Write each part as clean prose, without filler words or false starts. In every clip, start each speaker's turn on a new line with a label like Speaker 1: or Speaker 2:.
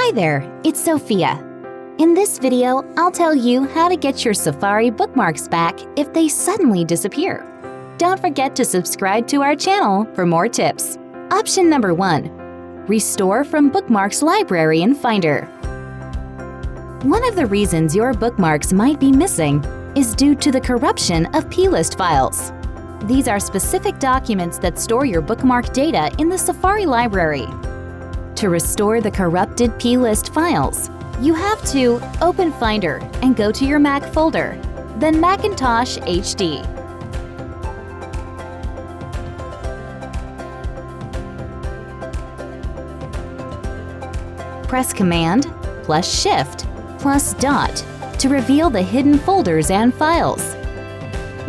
Speaker 1: Hi there, it's Sophia. In this video, I'll tell you how to get your Safari bookmarks back if they suddenly disappear. Don't forget to subscribe to our channel for more tips. Option number 1. Restore from Bookmarks library in Finder. One of the reasons your bookmarks might be missing is due to the corruption of plist files. These are specific documents that store your bookmark data in the Safari library. To restore the corrupted plist files, you have to open Finder and go to your Mac folder, then Macintosh HD. Press Command plus Shift plus dot to reveal the hidden folders and files.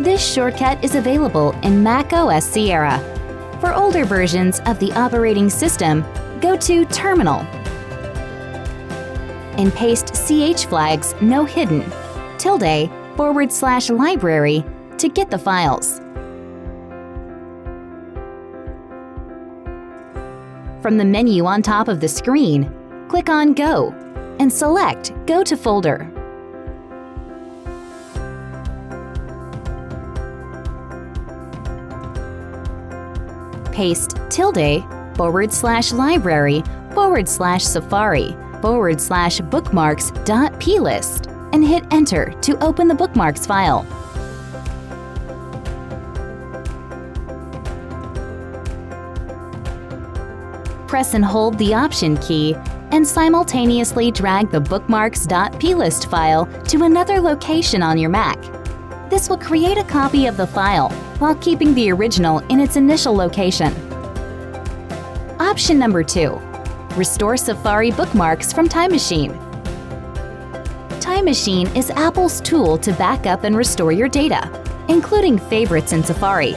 Speaker 1: This shortcut is available in Mac OS Sierra. For older versions of the operating system, go to Terminal and paste ch flags no hidden ~/library to get the files. From the menu on top of the screen, click on Go and select Go to Folder. Paste ~library/safari/bookmarks.plist and hit Enter to open the bookmarks file. Press and hold the Option key and simultaneously drag the bookmarks.plist file to another location on your Mac. This will create a copy of the file while keeping the original in its initial location. Option number 2. Restore Safari bookmarks from Time Machine. Time Machine is Apple's tool to back up and restore your data, including favorites in Safari.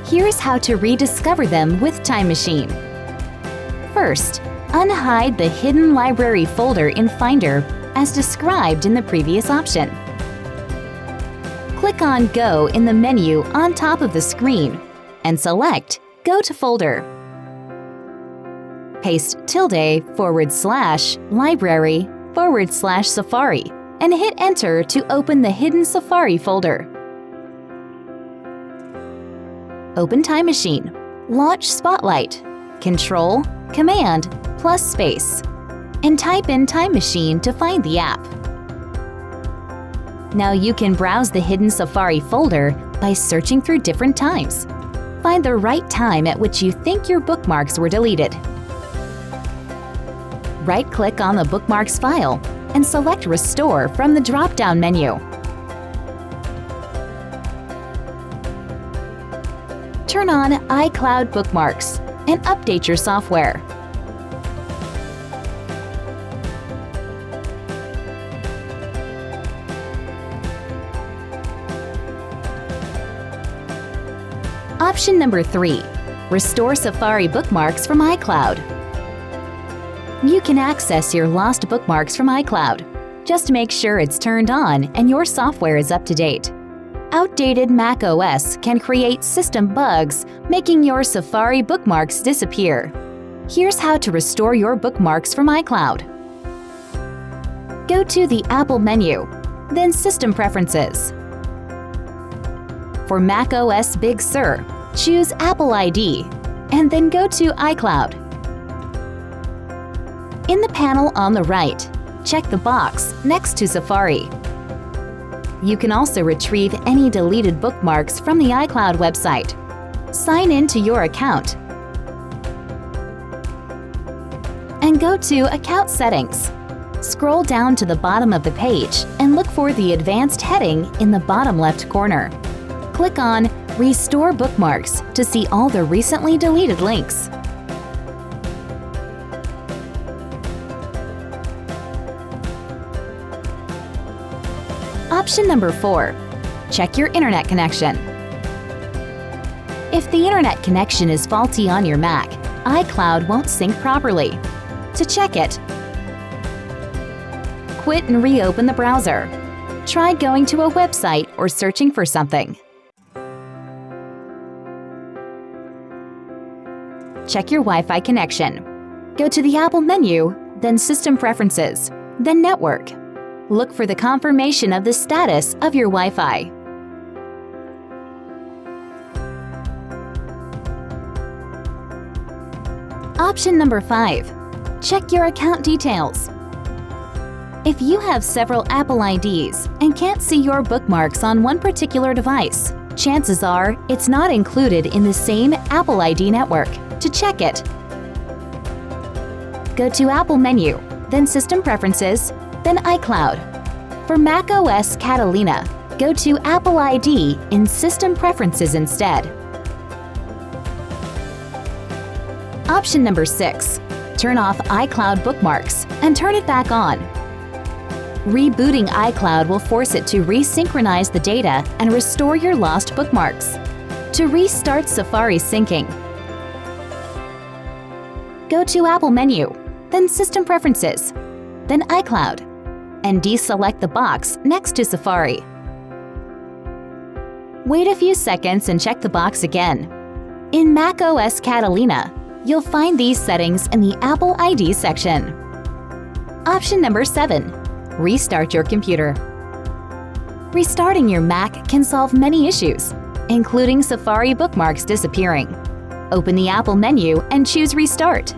Speaker 1: Here's how to rediscover them with Time Machine. First, unhide the hidden library folder in Finder as described in the previous option. Click on Go in the menu on top of the screen and select Go to Folder. Paste ~/library/Safari and hit Enter to open the hidden Safari folder. Open Time Machine, launch Spotlight, Control, Command, plus Space, and type in Time Machine to find the app. Now you can browse the hidden Safari folder by searching through different times. Find the right time at which you think your bookmarks were deleted. Right-click on the bookmarks file and select Restore from the drop-down menu. Turn on iCloud Bookmarks and update your software. Option number 3. Restore Safari bookmarks from iCloud. You can access your lost bookmarks from iCloud. Just make sure it's turned on and your software is up to date. Outdated Mac OS can create system bugs, making your Safari bookmarks disappear. Here's how to restore your bookmarks from iCloud. Go to the Apple menu, then System Preferences. For Mac OS Big Sur, choose Apple ID, and then go to iCloud. In the panel on the right, check the box next to Safari. You can also retrieve any deleted bookmarks from the iCloud website. Sign in to your account and go to Account Settings. Scroll down to the bottom of the page and look for the Advanced heading in the bottom left corner. Click on Restore Bookmarks to see all the recently deleted links. Option number 4. Check your internet connection. If the internet connection is faulty on your Mac, iCloud won't sync properly. To check it, quit and reopen the browser. Try going to a website or searching for something. Check your Wi-Fi connection. Go to the Apple menu, then System Preferences, then Network. Look for the confirmation of the status of your Wi-Fi. Option number 5. Check your account details. If you have several Apple IDs and can't see your bookmarks on one particular device, chances are it's not included in the same Apple ID network. To check it, go to Apple menu, then System Preferences, then iCloud. For macOS Catalina, go to Apple ID in System Preferences instead. Option number 6. Turn off iCloud bookmarks and turn it back on. Rebooting iCloud will force it to resynchronize the data and restore your lost bookmarks. To restart Safari syncing, go to Apple menu, then System Preferences, then iCloud, and deselect the box next to Safari. Wait a few seconds and check the box again. In macOS Catalina, you'll find these settings in the Apple ID section. Option number 7. Restart your computer. Restarting your Mac can solve many issues, including Safari bookmarks disappearing. Open the Apple menu and choose Restart.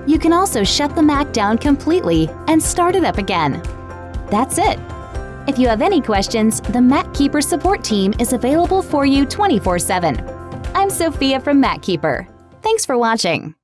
Speaker 1: You can also shut the Mac down completely and start it up again. That's it. If you have any questions, the MacKeeper support team is available for you 24/7. I'm Sophia from MacKeeper. Thanks for watching.